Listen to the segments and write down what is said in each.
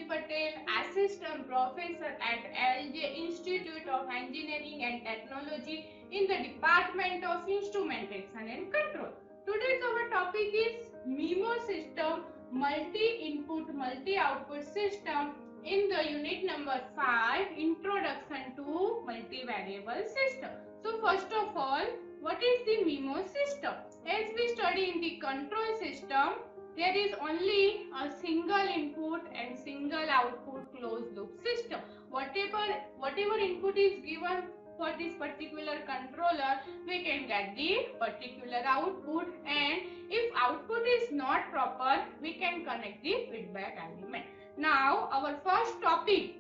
Patel, Assistant Professor at LJ Institute of Engineering and Technology in the Department of Instrumentation and Control. Today's our topic is MIMO system, multi-input, multi-output system in the unit number 5, Introduction to Multivariable System. So first of all, what is the MIMO system? As we study in the control system, there is only a single input and single output closed loop system. Whatever input is given for this particular controller, we can get the particular output, and if output is not proper, we can connect the feedback element. Now our first topic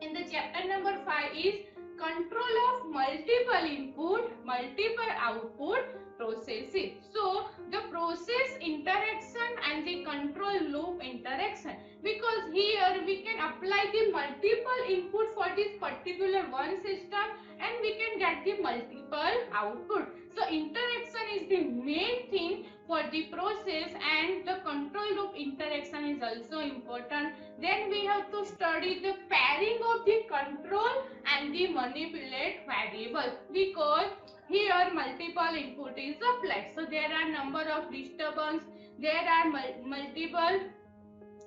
in the chapter number 5 is control of multiple input, multiple output processes. So the process interaction and the control loop interaction, because here we can apply the multiple input for this particular one system and we can get the multiple output. So interaction is the main thing for the process, and the control loop interaction is also important. Then we have to study the pairing of the control and the manipulate variable, because here multiple input is applied. So there are number of disturbance, there are multiple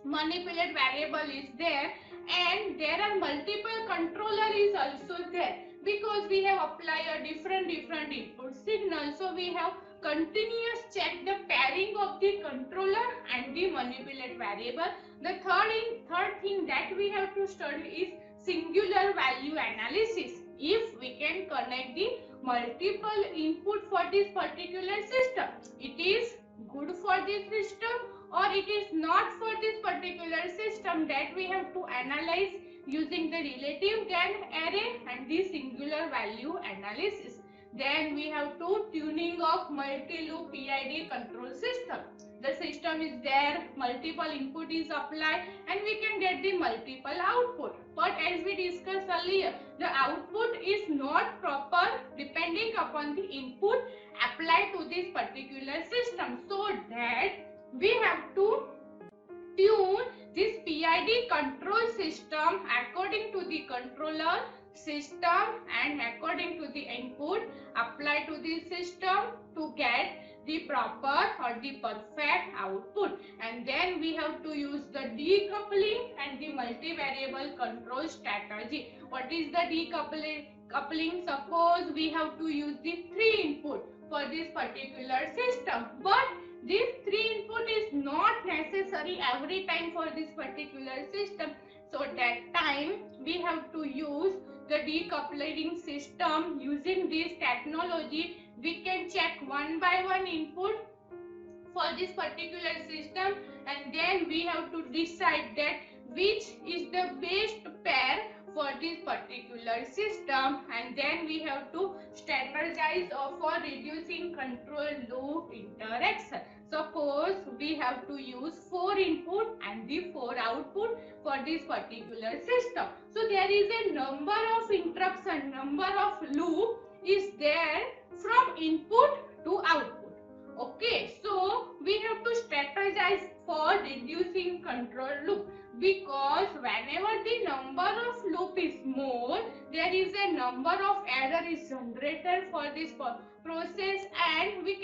manipulate variable is there, and there are multiple controller is also there, because we have applied a different input signal. So we have continuous check the pairing of the controller and the manipulate variable. The third thing that we have to study is singular value analysis. If we can connect the multiple input for this particular system, it is good for this system or it is not for this particular system, that we have to analyze using the relative GAN array and the singular value analysis. Then we have to tuning of multi-loop PID control system. The system is there, multiple input is applied, and we can get the multiple output. But as we discussed earlier, the output is not proper depending upon the input applied to this particular system. So that we have to tune this PID control system according to the controller system and according to the input applied to the system to get the proper or the perfect output. And then we have to use the decoupling and the multivariable control strategy. What is the decoupling? Suppose we have to use the 3 input for this particular system, but this 3 input is not necessary every time for this particular system. So that time we have to use the decoupling system. Using this technology, we can check one by one input for this particular system, and then we have to decide that which is the best pair for this particular system, and then we have to strategize for reducing control loop interaction. Suppose we have to use 4 input and the 4 output for this particular system. So there is a number of interruption, number of loop is there from input to output. Okay, so we have to strategize for reducing control loop, because whenever the number of loop is more, there is a number of error is generated for this process, and we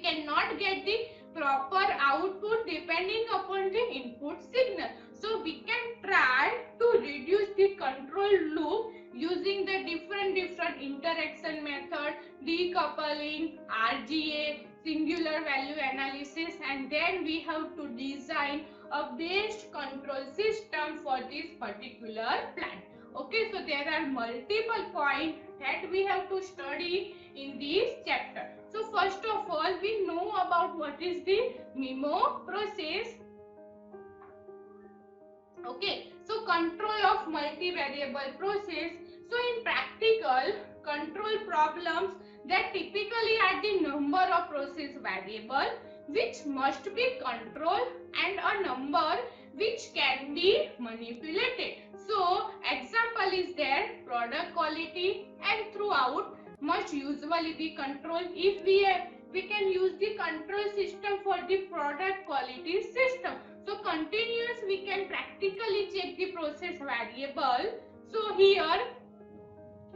cannot get the proper output depending upon the input signal. So we can try to reduce the control loop using the different interaction method, decoupling, RGA, singular value analysis, and then we have to design a best control system for this particular plant. Okay, so there are multiple points that we have to study in this chapter. So first of all, we know about what is the MIMO process. Okay, so control of multivariable process. So in practical control problems, that typically are the number of process variable which must be controlled and a number which can be manipulated. So example is there, product quality and throughout must usually be controlled. If we can use the control system for the product quality system. So continuous we can practically check the process variable. So here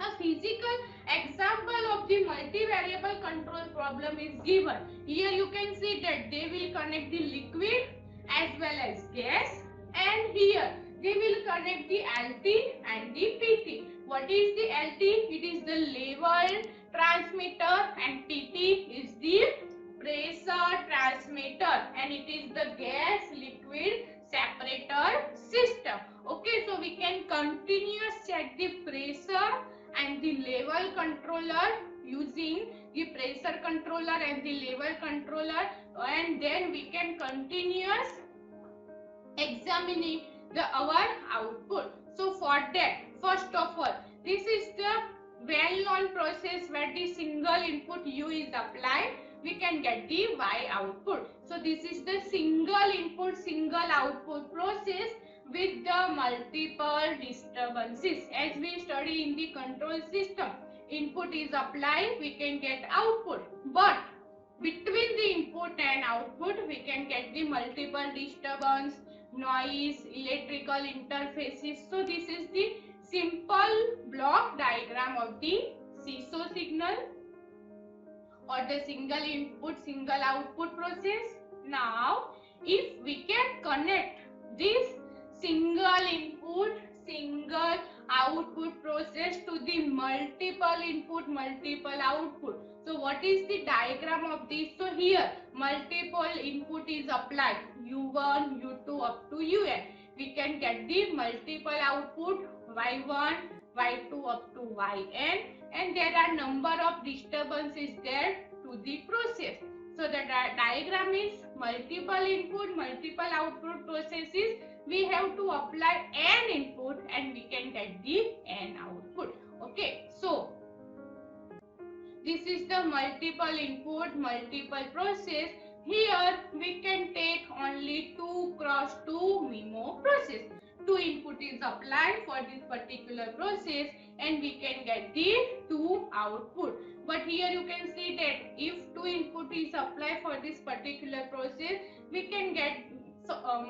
a physical example of the multivariable control problem is given. Here you can see that they will connect the liquid as well as gas, and here they will connect the LT and the PT. What is the LT? It is the level transmitter, and PT is the pressure transmitter, and it is the gas liquid separator system. Okay, so we can continuous check the pressure and the level controller using the pressure controller and the level controller, and then we can continuous examining our output. So for that, first of all, this is the well-known process where the single input U is applied, we can get the Y output. So this is the single input single output process with the multiple disturbances. As we study in the control system, input is applied, we can get output, but between the input and output we can get the multiple disturbance, noise, electrical interfaces. So this is the simple block diagram of the seesaw signal or the single input single output process. Now if we can connect this single input single output process to the multiple input multiple output, so what is the diagram of this? So here multiple input is applied, U1 U2 up to UN. We can get the multiple output Y1 Y2 up to Yn, and there are number of disturbances there to the process. So the diagram is multiple input multiple output processes. We have to apply n input and we can get the n output. Okay, so this is the multiple input multiple process. Here we can take only 2 cross 2 MIMO process. 2 input is applied for this particular process and we can get the 2 output. But here you can see that if 2 input is applied for this particular process, we can get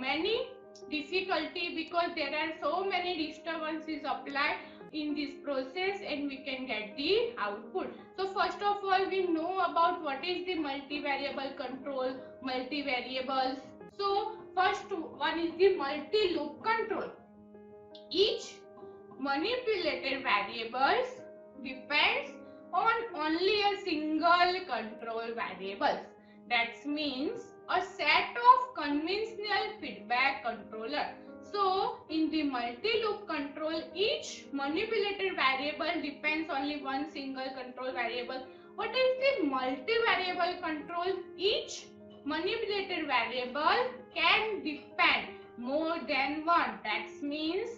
many difficulty because there are so many disturbances applied in this process and we can get the output. So first of all we know about what is the multivariable control, multivariables. So first one is the multi-loop control. Each manipulated variables depends on only a single control variable. That means a set of conventional feedback controller. So in the multi-loop control, each manipulated variable depends only one single control variable. What is the multivariable control? Each manipulated variable can depend more than one. That means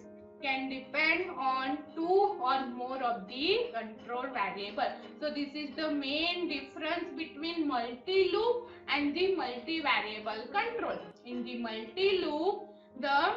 can depend on 2 or more of the control variable. So this is the main difference between multi-loop and the multivariable control. In the multi-loop, the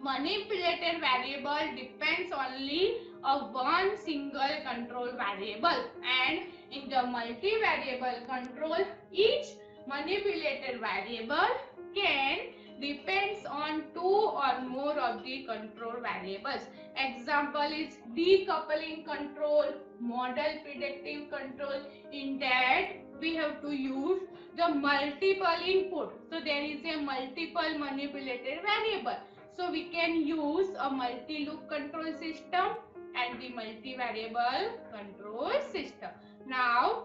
manipulated variable depends only on one single control variable, and in the multivariable control, each manipulated variable can depends on 2 or more of the control variables. Example is decoupling control, model predictive control. In that we have to use the multiple input. So there is a multiple manipulated variable. So we can use a multi-loop control system and the multivariable control system. Now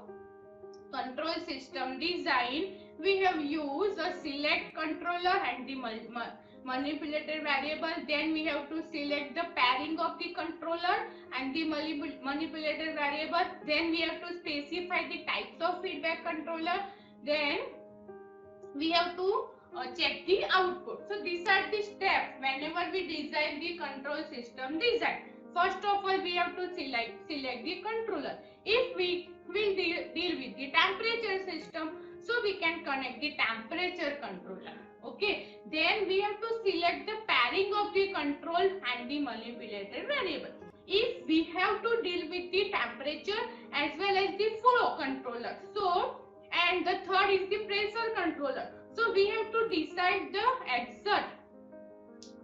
control system design, we have used a select controller and the manipulated variable. Then we have to select the pairing of the controller and the manipulated variable. Then we have to specify the types of feedback controller. Then we have to check the output. So these are the steps whenever we design the control system design. First of all, we have to select the controller. If we will deal with the temperature system, so we can connect the temperature controller. Okay. Then we have to select the pairing of the control and the manipulated variable. If we have to deal with the temperature as well as the flow controller. So, and the third is the pressure controller. So we have to decide the exact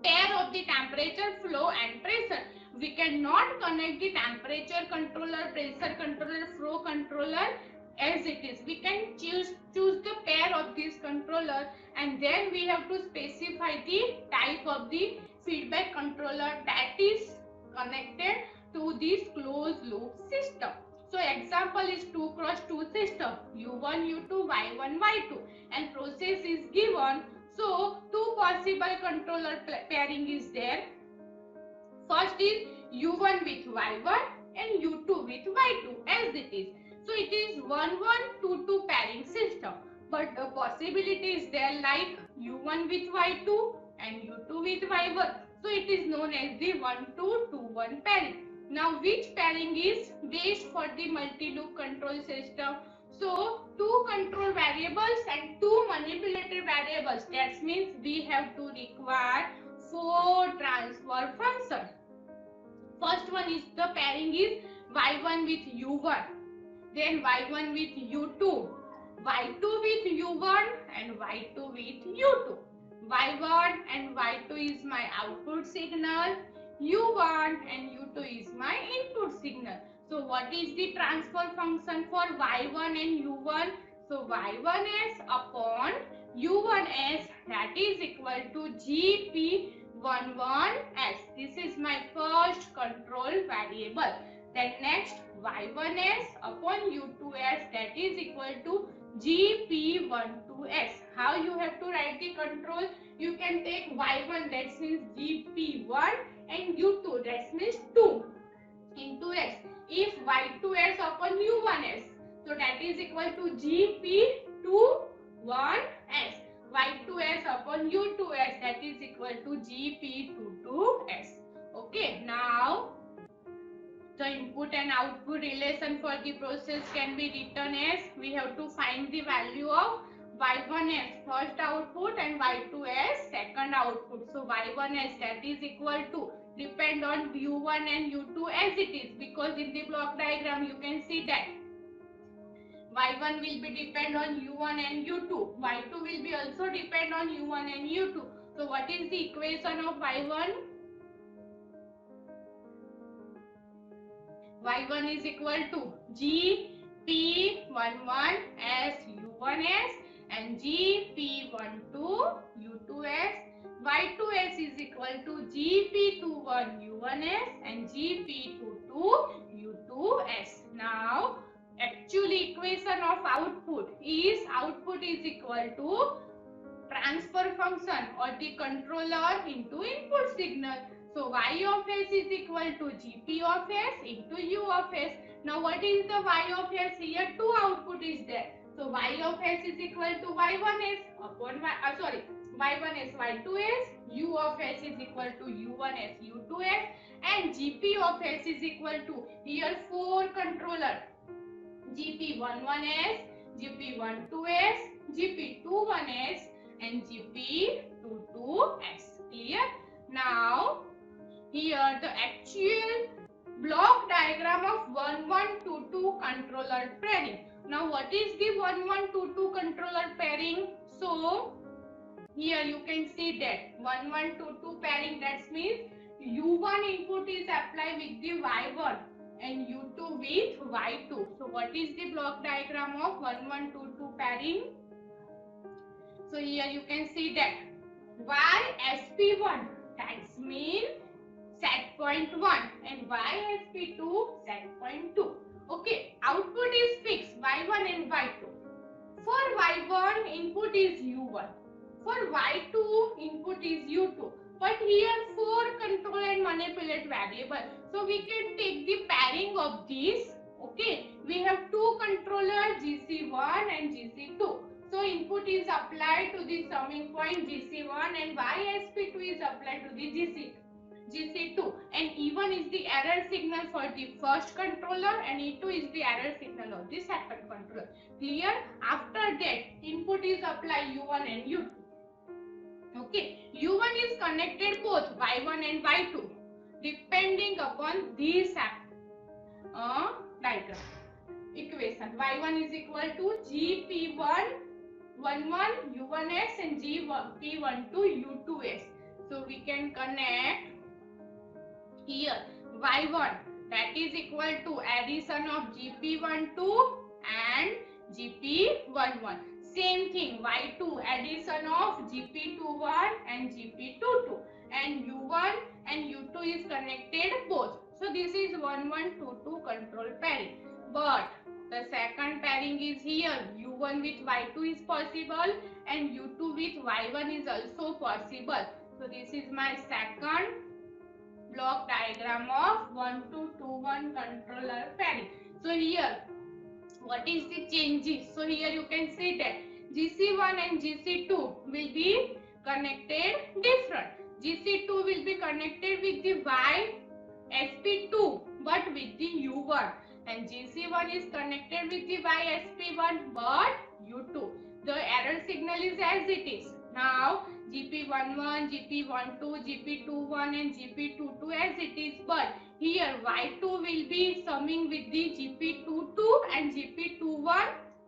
pair of the temperature, flow and pressure. We cannot connect the temperature controller, pressure controller, flow controller as it is. We can choose the pair of this controller, and then we have to specify the type of the feedback controller that is connected to this closed loop system. So example is 2 cross 2 system, U1, U2, Y1, Y2, and process is given. So two possible controller pairing is there. First is U1 with Y1 and U2 with Y2 as it is. So it is 1-1-2-2 pairing system. But the possibility is there like U1 with Y2 and U2 with Y1. So it is known as the 1-2-2-1 pairing. Now which pairing is best for the multi-loop control system? So two control variables and two manipulated variables. That means we have to require 4 transfer functions. First one is the pairing is Y1 with U1, then Y1 with U2, Y2 with U1 and Y2 with U2. Y1 and Y2 is my output signal, U1 and U2 is my input signal. So what is the transfer function for Y1 and U1? So Y1s upon U1s, that is equal to GP11s. This is my first control variable. Then next Y1s upon U2s, that is equal to GP12s. How you have to write the control? You can take Y1, that means GP1, and U2, that means 2 into S. If Y2s upon U1s, so that is equal to GP21s. Y2s upon U2s, that is equal to GP22s. Okay, now the input and output relation for the process can be written as, we have to find the value of Y1 as first output and Y2 as second output. So Y1 as, that is equal to, depend on U1 and U2 as it is, because in the block diagram you can see that Y1 will be depend on U1 and U2. Y2 will be also depend on U1 and U2. So what is the equation of Y1? Y1 is equal to GP11 as U1s and GP12 U2s. Y2s is equal to GP21 U1s and GP22 U2s. Now actually equation of output is equal to transfer function or the controller into input signal. So Y of S is equal to GP of S into U of S. Now what is the Y of S? Here two output is there. So Y of S is equal to Y1S upon Y1S Y2S. U of S is equal to U1S U2S, and GP of S is equal to, here 4 controller, GP11S, GP12S, GP21S and GP22S. Clear? Now here the actual block diagram of 1122 controller pairing. Now what is the 1122 controller pairing? So here you can see that 1122 pairing, that means U1 input is applied with the Y1 and U2 with Y2. So what is the block diagram of 1122 pairing? So here you can see that YSP1, that means set point 1, and YSP2 set point 2. Okay, output is fixed Y1 and Y2. For Y1 input is U1. For Y2 input is U2. But here 4 control and manipulate variable. So we can take the pairing of these. Okay, we have 2 controllers GC1 and GC2. So input is applied to the summing point GC1 and YSP2 is applied to the GC2, and E1 is the error signal for the first controller and E2 is the error signal of the second controller. Clear? After that input is applied U1 and U2. Okay, U1 is connected both Y1 and Y2 depending upon this diagram equation. Y1 is equal to GP1 G11 U1S and GP12 U2S. So we can connect here Y1, that is equal to addition of GP12 and GP11. Same thing, Y2 addition of GP21 and GP22, and U1 and U2 is connected both. So this is 1122 control pairing. But the second pairing is here, U1 with Y2 is possible and U2 with Y1 is also possible. So this is my second block diagram of 1221 controller pairing. So here, what is the changes? So here you can see that GC1 and GC2 will be connected different. GC2 will be connected with the Y SP2 but with the U1, and GC1 is connected with the Y SP1 but U2. The error signal is as it is. Now GP11, GP12, GP21 and GP22 as it is, but here Y2 will be summing with the GP22 and GP21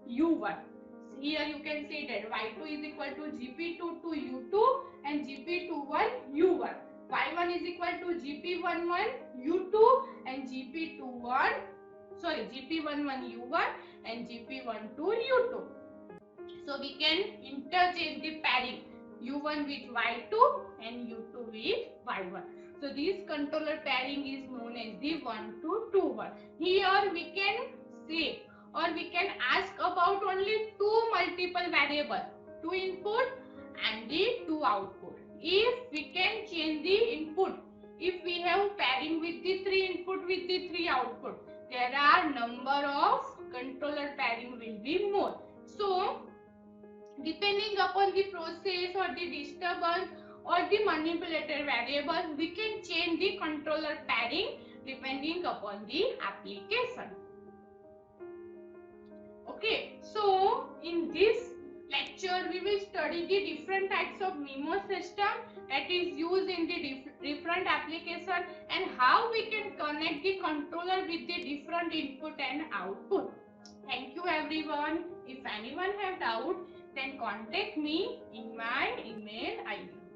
U1. Here you can see that Y2 is equal to GP22 U2 and GP21 U1. Y1 is equal to GP11 U2 and GP11 U1 and GP12 U2. So we can interchange the pairing U1 with Y2 and U2 with Y1. So this controller pairing is known as the 1221. Here we can say or we can ask about only two multiple variables, two input and the two output. If we can change the input, if we have pairing with the three input with the three output, there are number of controller pairing will be more. So depending upon the process or the disturbance or the manipulator variable, we can change the controller pairing depending upon the application. Okay, so in this lecture we will study the different types of MIMO system that is used in the different application and how we can connect the controller with the different input and output. Thank you everyone. If anyone have doubt, then contact me in my email ID.